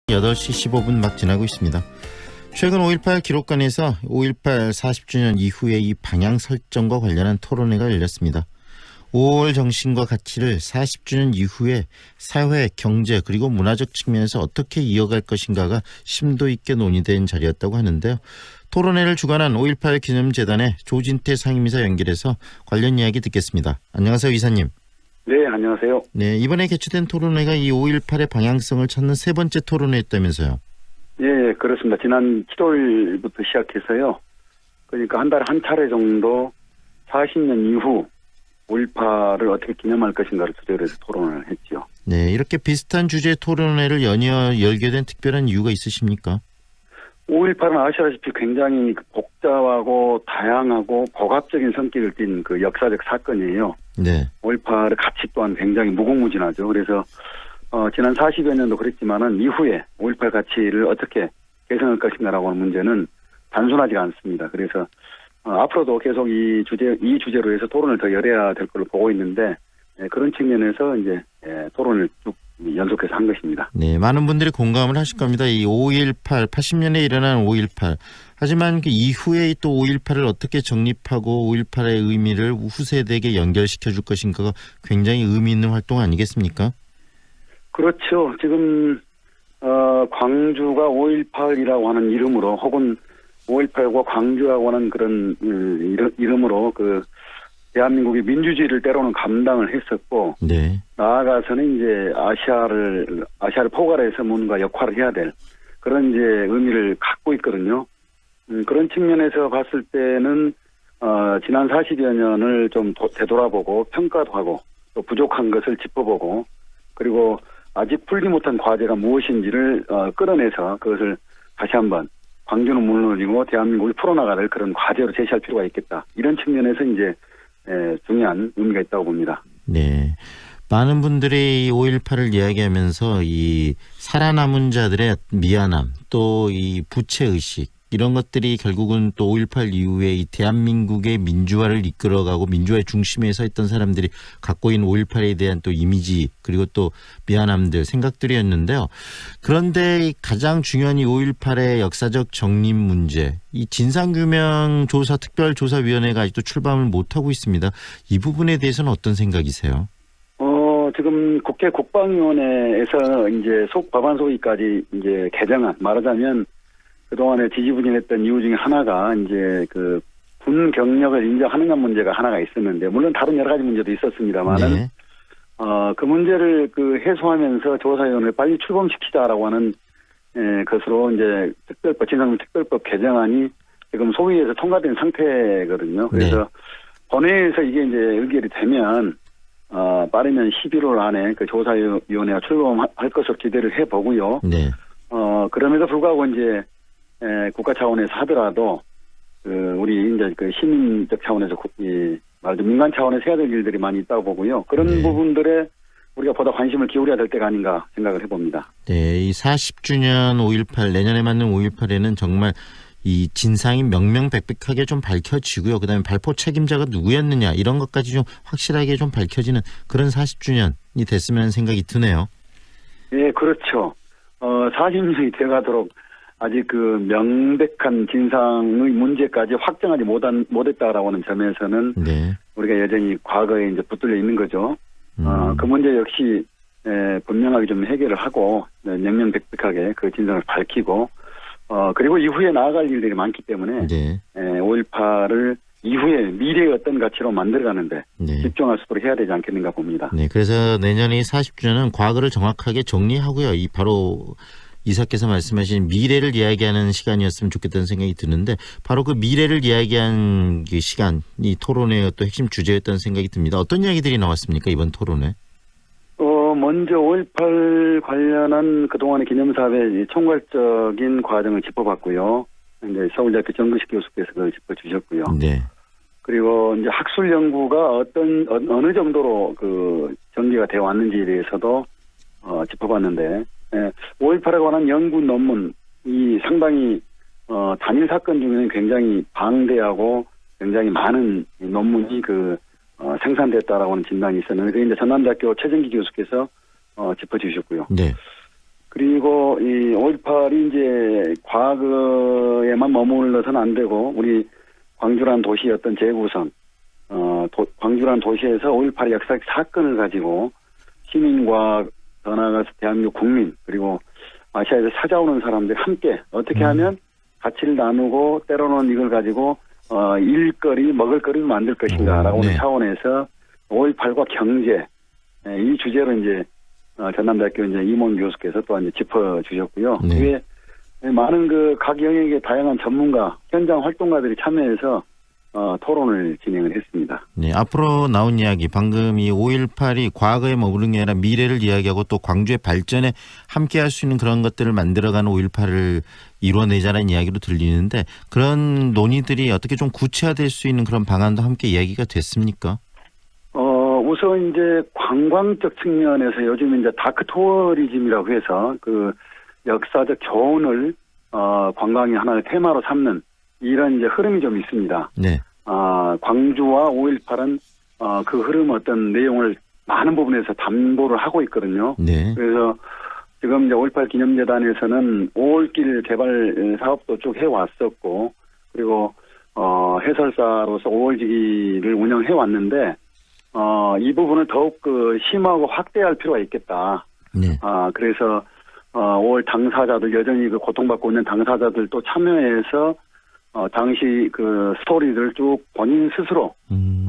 8시 15분 막 지나고 있습니다. 최근 5.18 기록관에서 5.18 40주년 이후의 이 방향 설정과 관련한 토론회가 열렸습니다. 5월 정신과 가치를 40주년 이후에 사회, 경제 그리고 문화적 측면에서 어떻게 이어갈 것인가가 심도 있게 논의된 자리였다고 하는데요. 토론회를 주관한 5.18 기념재단의 조진태 상임이사 연결해서 관련 이야기 듣겠습니다. 안녕하세요, 이사님. 네, 안녕하세요. 네, 이번에 개최된 토론회가 이 5.18의 방향성을 찾는 세 번째 토론회였다면서요. 예, 그렇습니다. 지난 7월부터 시작해서요. 그러니까 한 달에 한 차례 정도 40년 이후 5.18을 어떻게 기념할 것인가를 주제로 해서 토론을 했죠. 네, 이렇게 비슷한 주제의 토론회를 연이어 열게 된 특별한 이유가 있으십니까? 5.18은 아시다시피 굉장히 복잡하고 다양하고 복합적인 성격을 띤 그 역사적 사건이에요. 네. 5.18의 가치 또한 굉장히 무궁무진하죠. 그래서 지난 40여 년도 그랬지만은 이후에 5.18 가치를 어떻게 개선할 것인가라고 하는 문제는 단순하지가 않습니다. 그래서 앞으로도 계속 이 주제로 해서 토론을 더 열어야 될 걸로 보고 있는데 그런 측면에서 이제 토론을 쭉 연속해서 한 것입니다. 네, 많은 분들이 공감을 하실 겁니다. 이 5.18, 80년에 일어난 5.18. 하지만 그 이후에 또 5.18을 어떻게 정립하고 5.18의 의미를 후세대에게 연결시켜 줄 것인가가 굉장히 의미 있는 활동 아니겠습니까? 그렇죠. 지금 광주가 5.18이라고 하는 이름으로 혹은 5.18과 광주라고 하는 그런 이름으로 그 대한민국의 민주주의를 때로는 감당을 했었고, 네. 나아가서는 이제 아시아를 포괄해서 뭔가 역할을 해야 될 그런 이제 의미를 갖고 있거든요. 그런 측면에서 봤을 때는 지난 40여 년을 좀 되돌아보고 평가도 하고 또 부족한 것을 짚어보고 그리고 아직 풀지 못한 과제가 무엇인지를 끌어내서 그것을 다시 한번 광주는 물론이고 대한민국이 풀어나가는 그런 과제로 제시할 필요가 있겠다. 이런 측면에서 이제 중요한 의미가 있다고 봅니다. 네. 많은 분들이 5.18을 이야기하면서 이 살아남은 자들의 미안함 또 이 부채의식 이런 것들이 결국은 또 5.18 이후에 이 대한민국의 민주화를 이끌어가고 민주화의 중심에 서 있던 사람들이 갖고 있는 5.18에 대한 또 이미지 그리고 또 미안함들 생각들이었는데요. 그런데 가장 중요한 이 5.18의 역사적 정립 문제 이 진상규명 특별조사위원회가 아직도 출범을 못하고 있습니다. 이 부분에 대해서는 어떤 생각이세요? 지금 국회 국방위원회에서 이제 법안 소위까지 이제 개정안 말하자면 그동안에 지지부진했던 이유 중에 하나가 이제 그 군 경력을 인정하느냐 문제가 하나가 있었는데 물론 다른 여러 가지 문제도 있었습니다만은 네. 그 문제를 해소하면서 조사위원회를 빨리 출범시키자라고 하는 것으로 이제 진상규명특별법 개정안이 지금 소위에서 통과된 상태거든요. 그래서 네. 본회의에서 이게 이제 의결이 되면 빠르면 11월 안에 그 조사위원회가 출범할 것으로 기대를 해보고요. 네. 그럼에도 불구하고 이제 국가 차원에서 하더라도 우리 이제 그 시민적 차원에서 말하자면 민간 차원에서 해야 될 일들이 많이 있다고 보고요. 그런 네. 부분들에 우리가 보다 관심을 기울여야 될 때가 아닌가 생각을 해봅니다. 네, 이 40주년 5.18 내년에 맞는 5.18에는 정말 이 진상이 명명백백하게 좀 밝혀지고요. 그다음에 발포 책임자가 누구였느냐 이런 것까지 좀 확실하게 좀 밝혀지는 그런 40주년이 됐으면 하는 생각이 드네요. 예, 그렇죠. 40년이 돼가도록 아직 그 명백한 진상의 문제까지 확정하지 못했다라고 하는 점에서는 네. 우리가 여전히 과거에 이제 붙들려 있는 거죠. 그 문제 역시 분명하게 좀 해결을 하고 명명백백하게 그 진상을 밝히고 그리고 이후에 나아갈 일들이 많기 때문에 네. 5.18을 이후에 미래의 어떤 가치로 만들어가는데 네. 집중할 수 있도록 해야 되지 않겠는가 봅니다. 네, 그래서 내년이 40주년은 과거를 정확하게 정리하고요. 이 바로 이사께서 말씀하신 미래를 이야기하는 시간이었으면 좋겠다는 생각이 드는데 바로 그 미래를 이야기한 그 시간, 이 토론회의 또 핵심 주제였다는 생각이 듭니다. 어떤 이야기들이 나왔습니까, 이번 토론회? 먼저 5.18 관련한 그동안의 기념사업의 총괄적인 과정을 짚어봤고요. 이제 서울대학교 정근식 교수께서 그걸 짚어주셨고요. 네. 그리고 이제 학술 연구가 어느 정도로 그 전개가 되어 왔는지에 대해서도 짚어봤는데, 5.18에 관한 연구 논문이 상당히 단일 사건 중에는 굉장히 방대하고 굉장히 많은 논문이 생산됐다라고 하는 진단이 있었는데, 그게 이제 전남대학교 최정기 교수께서 짚어주셨고요. 네. 그리고 이 5.18이 이제 과거에만 머물러서는 안 되고 우리 광주란 도시였던 재구성, 광주란 도시에서 5.18 역사적 사건을 가지고 시민과 더 나아가서 대한민국 국민 그리고 아시아에서 찾아오는 사람들이 함께 어떻게 하면 가치를 나누고 때로는 이걸 가지고 일거리 먹을거리를 만들 것인가라고 하는 네. 차원에서 5.18과 경제 이 주제로 이제 전남대학교 이제 이몽 교수께서 또 이제 짚어주셨고요. 네. 그게 많은 그 각 영역의 다양한 전문가, 현장 활동가들이 참여해서 토론을 진행을 했습니다. 네, 앞으로 나온 이야기 방금 이 5.18이 과거에 머무른 게 아니라 미래를 이야기하고 또 광주의 발전에 함께할 수 있는 그런 것들을 만들어가는 5.18을 이뤄내자는 이야기로 들리는데 그런 논의들이 어떻게 좀 구체화될 수 있는 그런 방안도 함께 이야기가 됐습니까? 우선 이제 관광적 측면에서 요즘 이제 다크 투어리즘이라고 해서 그 역사적 교훈을 관광의 하나의 테마로 삼는 이런 이제 흐름이 좀 있습니다. 네. 광주와 5.18은 그 흐름 어떤 내용을 많은 부분에서 담보를 하고 있거든요. 네. 그래서 지금 이제 5.18 기념재단에서는 5월길 개발 사업도 쭉 해왔었고, 그리고 해설사로서 5월지기를 운영해 왔는데, 이 부분을 더욱 심화하고 확대할 필요가 있겠다. 네. 그래서 5월 당사자들 여전히 그 고통받고 있는 당사자들도 참여해서 당시 그 스토리를 쭉 본인 스스로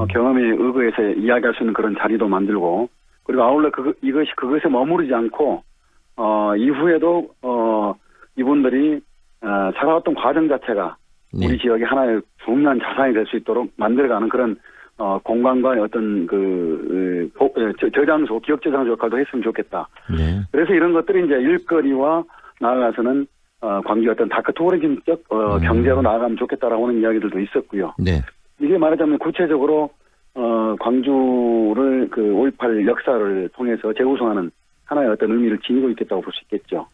경험에 의거해서 이야기할 수 있는 그런 자리도 만들고 그리고 아울러 이것이 그것에 머무르지 않고 이후에도 이분들이 살아왔던 과정 자체가 네. 우리 지역의 하나의 중요한 자산이 될 수 있도록 만들어가는 그런 공간과의 어떤 저장소, 기억 저장소 역할도 했으면 좋겠다. 네. 그래서 이런 것들이 이제 일거리와 나아가서는 광주 어떤 다크 투어리즘적 경제로 나아가면 좋겠다라고 하는 이야기들도 있었고요. 네. 이게 말하자면 구체적으로 광주를 그 5.18 역사를 통해서 재구성하는 하나의 어떤 의미를 지니고 있겠다고 볼 수 있겠죠.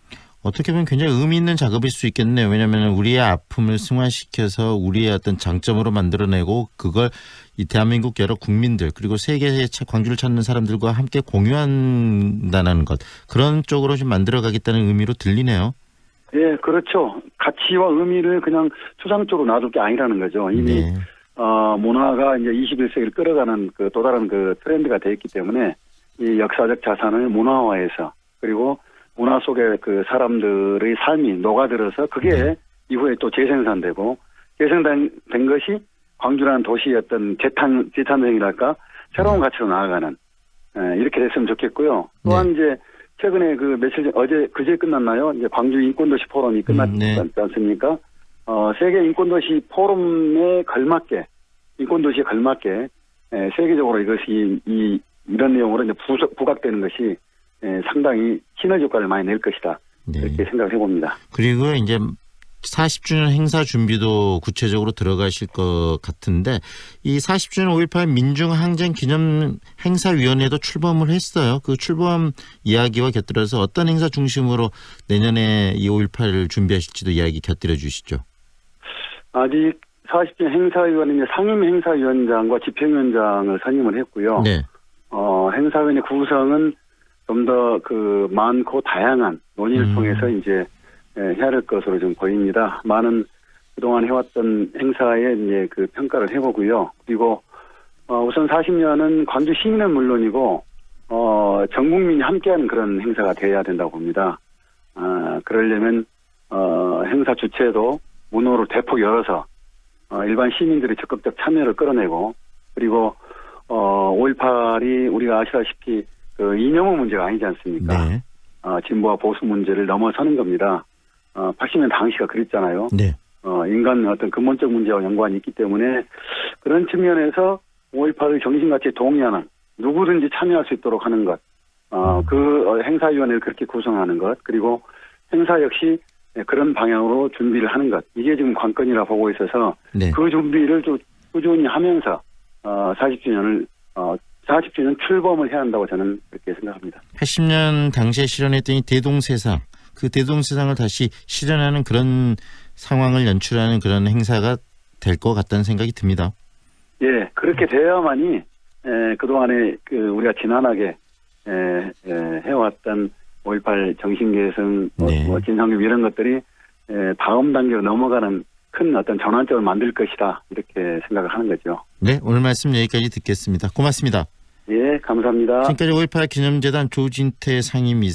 어떻게 보면 굉장히 의미 있는 작업일 수 있겠네요. 왜냐하면 우리의 아픔을 승화시켜서 우리의 어떤 장점으로 만들어내고 그걸 이 대한민국 여러 국민들 그리고 세계의 광주를 찾는 사람들과 함께 공유한다는 것 그런 쪽으로 좀 만들어가겠다는 의미로 들리네요. 예, 그렇죠. 가치와 의미를 그냥 추상적으로 놔둘 게 아니라는 거죠. 이미 네. 문화가 이제 21세기를 끌어가는 그 또 다른 그 트렌드가 돼 있기 때문에 이 역사적 자산을 문화화해서 그리고 문화 속에 그 사람들의 삶이 녹아들어서 그게 이후에 또 재생산되고 재생된 것이 광주라는 도시의 어떤 재탄생이랄까 새로운 가치로 나아가는 이렇게 됐으면 좋겠고요. 또한 이제 최근에 그 며칠 전 그제 끝났나요? 이제 광주 인권도시 포럼이 끝났지 네. 않습니까? 세계 인권도시 포럼에 걸맞게 인권도시에 걸맞게 세계적으로 이것이 이런 내용으로 이제 부각되는 것이 상당히 시너지 효과를 많이 낼 것이다. 네. 이렇게 생각을 해봅니다. 그리고 이제 40주년 행사 준비도 구체적으로 들어가실 것 같은데 이 40주년 5.18 민중항쟁 기념 행사위원회도 출범을 했어요. 그 출범 이야기와 곁들여서 어떤 행사 중심으로 내년에 이 5.18을 준비하실지도 이야기 곁들여 주시죠. 아직 40주년 행사위원회 상임 행사위원장과 집행위원장을 선임을 했고요. 네. 행사위원회 구성은 좀 더 그 많고 다양한 논의를 통해서 이제 해야 될 것으로 좀 보입니다. 많은 그동안 해왔던 행사에 이제 그 평가를 해보고요. 그리고 우선 40년은 광주 시민은 물론이고 전 국민이 함께하는 그런 행사가 돼야 된다고 봅니다. 그러려면 행사 주체도 문호를 대폭 열어서 일반 시민들의 적극적 참여를 끌어내고 그리고 5.18이 우리가 아시다시피 그 이념의 문제가 아니지 않습니까? 네. 진보와 보수 문제를 넘어서는 겁니다. 80년 당시가 그랬잖아요. 네. 인간 어떤 근본적 문제와 연관이 있기 때문에 그런 측면에서 5.18의 정신가치에 동의하는 누구든지 참여할 수 있도록 하는 것, 그 행사위원회를 그렇게 구성하는 것, 그리고 행사 역시 그런 방향으로 준비를 하는 것, 이게 지금 관건이라 보고 있어서 네. 그 준비를 좀 꾸준히 하면서 40주년 출범을 해야 한다고 저는 그렇게 생각합니다. 80년 당시에 실현했던 이 대동세상, 그 대동세상을 다시 실현하는 그런 상황을 연출하는 그런 행사가 될 것 같다는 생각이 듭니다. 예, 그렇게 돼야만이 그동안에 그 우리가 지난하게 해왔던 5.18 정신계승, 네. 진상규 이런 것들이 다음 단계로 넘어가는 큰 어떤 전환점을 만들 것이다 이렇게 생각을 하는 거죠. 네, 오늘 말씀 여기까지 듣겠습니다. 고맙습니다. 예, 감사합니다. 지금까지 5.18 기념재단 조진태 상임이사